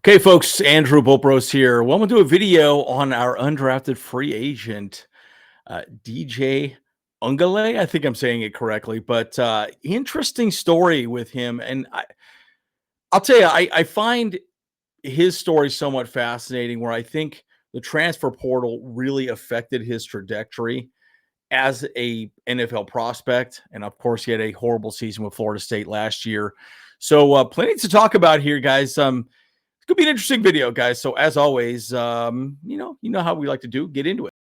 Okay, folks, Andrew Bulbros here. Well, I'm going to do a video on our undrafted free agent, DJ Ungale. I think I'm saying it correctly, but interesting story with him. And I'll tell you, I find his story somewhat fascinating where I think the transfer portal really affected his trajectory as a NFL prospect. And of course, he had a horrible season with Florida State last year. So plenty to talk about here, guys. It's gonna be an interesting video, guys. So as always, you know how we like to do. Get into it.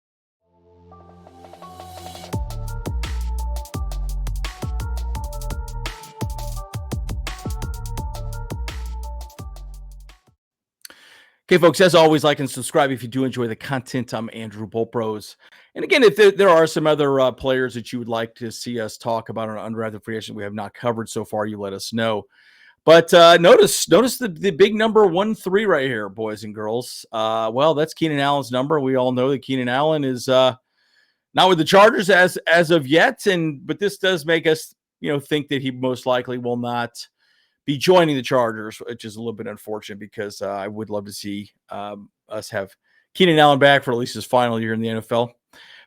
Okay, folks, as always, like and subscribe if you do enjoy the content. I'm Andrew Bulbros. And again, if there are some other players that you would like to see us talk about on an undrafted free agent we have not covered so far, you let us know. But notice the big number 1-3 right here, boys and girls. Well, that's Keenan Allen's number. We all know that Keenan Allen is not with the Chargers as of yet, but this does make us think that he most likely will not be joining the Chargers, which is a little bit unfortunate because I would love to see us have Keenan Allen back for at least his final year in the NFL.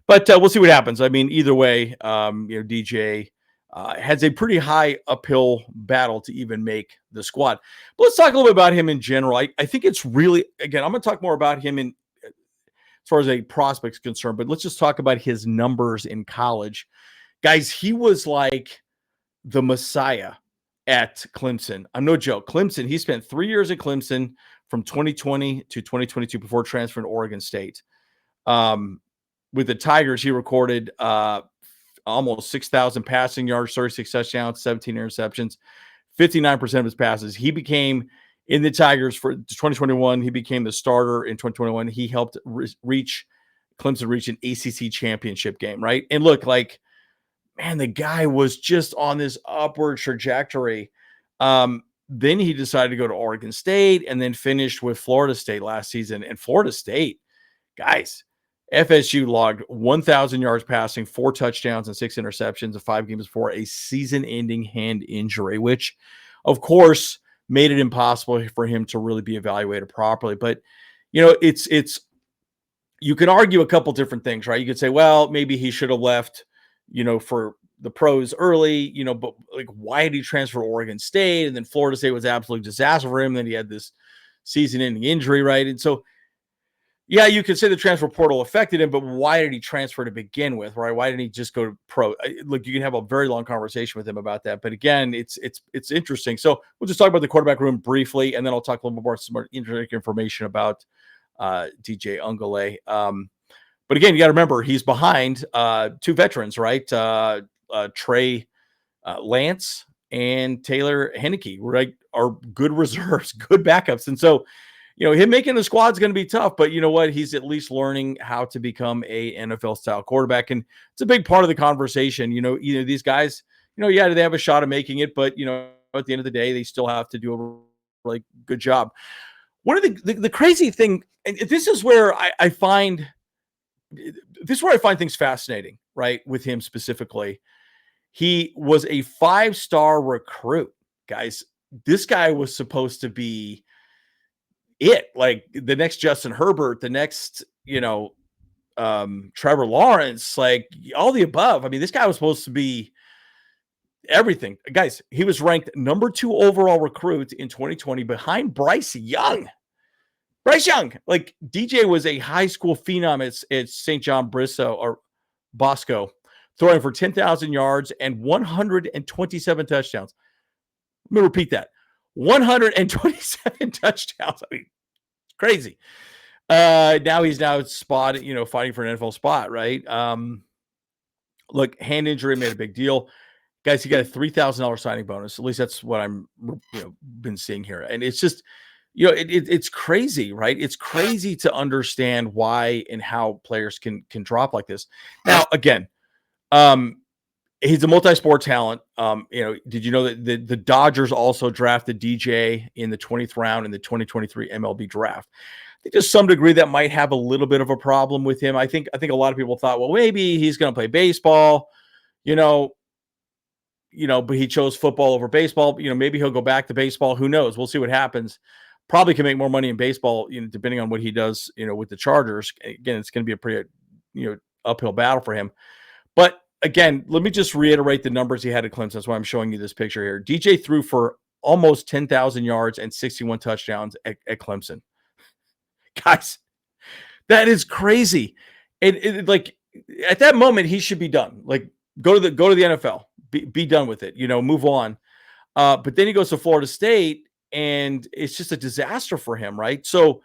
But we'll see what happens. I mean, either way, DJ has a pretty high uphill battle to even make the squad. But let's talk a little bit about him in general. I think it's really, again, I'm going to talk more about him as far as a prospect's concerned, but let's just talk about his numbers in college. Guys, he was like the Messiah at Clemson. I'm no joke. Clemson, he spent 3 years at Clemson from 2020 to 2022 before transferring to Oregon State. With the Tigers, he recorded almost 6,000 passing yards, 36 touchdowns, 17 interceptions, 59% of his passes. He became, in the Tigers for 2021, he became the starter in 2021. He helped Clemson reach an ACC championship game, right? And look, like, man, the guy was just on this upward trajectory. Then he decided to go to Oregon State and then finished with Florida State last season. And Florida State, guys, FSU logged 1,000 yards passing, 4 touchdowns, and 6 interceptions in 5 games before a season-ending hand injury, which, of course, made it impossible for him to really be evaluated properly. But, it's you can argue a couple different things, right? You could say, well, maybe he should have left, for the pros early, but like, why did he transfer to Oregon State? And then Florida State was absolutely disaster for him. Then he had this season-ending injury, right? And so, yeah, you could say the transfer portal affected him, but why did he transfer to begin with, right? Why didn't he just go to pro? Look, you can have a very long conversation with him about that. But again, it's interesting. So we'll just talk about the quarterback room briefly, and then I'll talk a little bit more some interesting information about DJ Ungale. But again, you got to remember he's behind 2 veterans, right? Trey Lance and Taylor Henneke, right? Are good reserves, good backups, and so. Him making the squad is going to be tough, but you know what? He's at least learning how to become a NFL-style quarterback, and it's a big part of the conversation. These guys, they have a shot of making it, but, at the end of the day, they still have to do a really good job. One of the crazy thing, and this is where I find things fascinating, right, with him specifically. He was a 5-star recruit, guys. This guy was supposed to be like the next Justin Herbert, the next, Trevor Lawrence, like all the above. I mean, this guy was supposed to be everything. Guys, he was ranked number 2 overall recruit in 2020 behind Bryce Young. Like DJ was a high school phenom at St. John Bosco, throwing for 10,000 yards and 127 touchdowns. Let me repeat that. 127 touchdowns. I mean, crazy. Now he's spotted, fighting for an NFL spot, right? Look, hand injury made a big deal. Guys, he got a $3,000 signing bonus. At least that's what I'm, been seeing here. And it's just, it's crazy, right? It's crazy to understand why and how players can drop like this. Now, again, he's a multi-sport talent. Did you know that the Dodgers also drafted DJ in the 20th round in the 2023 MLB Draft? I think to some degree that might have a little bit of a problem with him. I think a lot of people thought, well, maybe he's going to play baseball, but he chose football over baseball. Maybe he'll go back to baseball. Who knows? We'll see what happens. probably can make more money in baseball, depending on what he does, with the Chargers. Again, it's going to be a pretty, uphill battle for him. But again, let me just reiterate the numbers he had at Clemson. That's why I'm showing you this picture here. DJ threw for almost 10,000 yards and 61 touchdowns at Clemson. Guys, that is crazy. And like at that moment, he should be done. Like go to the NFL, be done with it, move on. But then he goes to Florida State, and it's just a disaster for him, right? So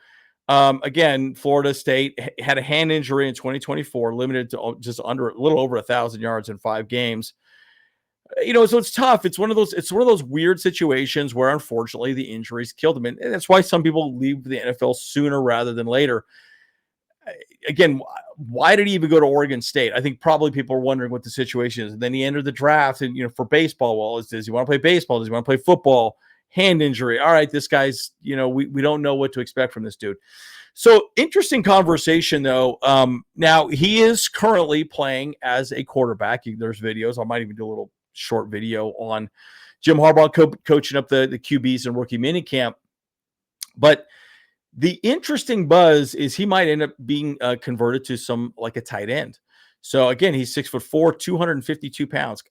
again, Florida State had a hand injury in 2024, limited to just a little over 1,000 yards in 5 games. So it's tough. It's one of those weird situations where unfortunately the injuries killed him. And that's why some people leave the NFL sooner rather than later. Again, why did he even go to Oregon State? I think probably people are wondering what the situation is. And then he entered the draft, and for baseball, well, does he want to play baseball? Does he want to play football? Hand injury. All right, this guy's, we don't know what to expect from this dude. So interesting conversation though. Now he is currently playing as a quarterback. There's videos. I might even do a little short video on Jim Harbaugh coaching up the QBs in rookie minicamp. But the interesting buzz is he might end up being converted to some like a tight end. So again, he's 6'4", 252 pounds.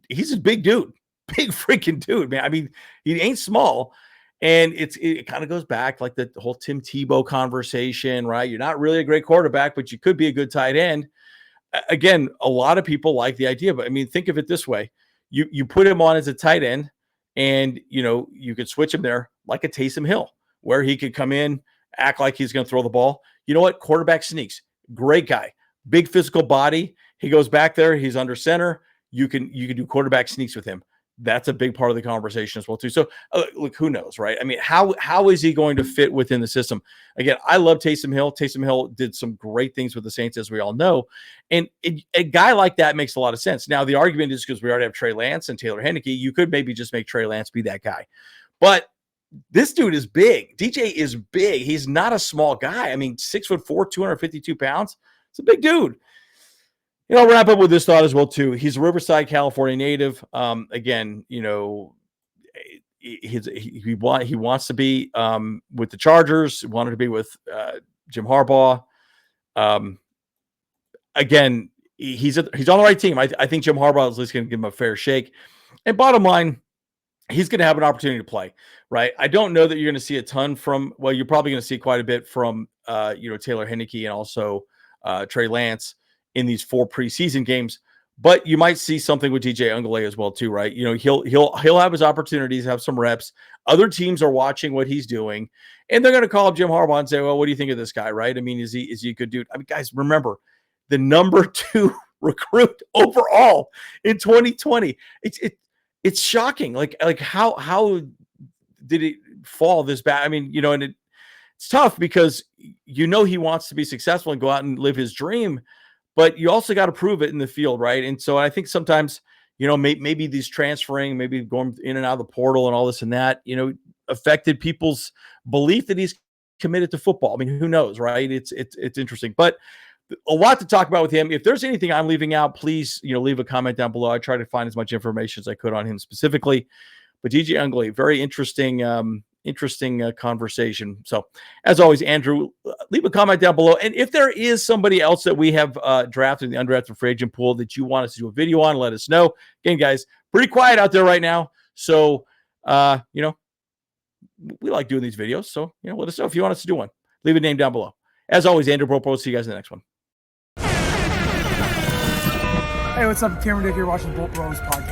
He's a big dude, big freaking dude, man. I mean, he ain't small. And it kind of goes back like the whole Tim Tebow conversation, right? You're not really a great quarterback, but you could be a good tight end. Again, a lot of people like the idea, but I mean, think of it this way. You put him on as a tight end, and you could switch him there like a Taysom Hill, where he could come in, act like he's going to throw the ball. You know what? Quarterback sneaks. Great guy. Big physical body. He goes back there. He's under center. You can do quarterback sneaks with him. That's a big part of the conversation as well, too. So, look, who knows, right? I mean, how is he going to fit within the system? Again, I love Taysom Hill. Taysom Hill did some great things with the Saints, as we all know. And a guy like that makes a lot of sense. Now, the argument is because we already have Trey Lance and Taylor Heinicke, you could maybe just make Trey Lance be that guy. But this dude is big. DJ is big. He's not a small guy. I mean, 6'4", 252 pounds. It's a big dude. I'll wrap up with this thought as well, too. He's a Riverside, California native. Again, he wants to be with the Chargers. He wanted to be with Jim Harbaugh. Again, he's on the right team. I think Jim Harbaugh is at least going to give him a fair shake. And bottom line, he's going to have an opportunity to play, right? I don't know that you're going to see a ton from. Well, you're probably going to see quite a bit from Taylor Heinicke and also Trey Lance in these 4 preseason games, but you might see something with DJ Uiagalelei as well too, right? He'll have his opportunities, have some reps. Other teams are watching what he's doing, and they're going to call up Jim Harbaugh and say, "Well, what do you think of this guy?" Right? I mean, is he a good dude? I mean, guys, remember the number 2 recruit overall in 2020. It's shocking. Like how did it fall this bad? I mean, and it's tough because he wants to be successful and go out and live his dream. But you also got to prove it in the field, right? And so I think sometimes, maybe these transferring, maybe going in and out of the portal and all this and that, affected people's belief that he's committed to football. I mean, who knows, right? It's interesting, but a lot to talk about with him. If there's anything I'm leaving out, please, leave a comment down below. I try to find as much information as I could on him specifically. But DJ Uiagalelei, very interesting conversation. So as always, Andrew, leave a comment down below. And if there is somebody else that we have drafted in the undrafted free agent pool that you want us to do a video on, let us know. Again, guys, pretty quiet out there right now. So, we like doing these videos. So, let us know if you want us to do one. Leave a name down below. As always, Andrew Bropo. See you guys in the next one. Hey, what's up? Cameron Dick here watching Bolt Bros podcast.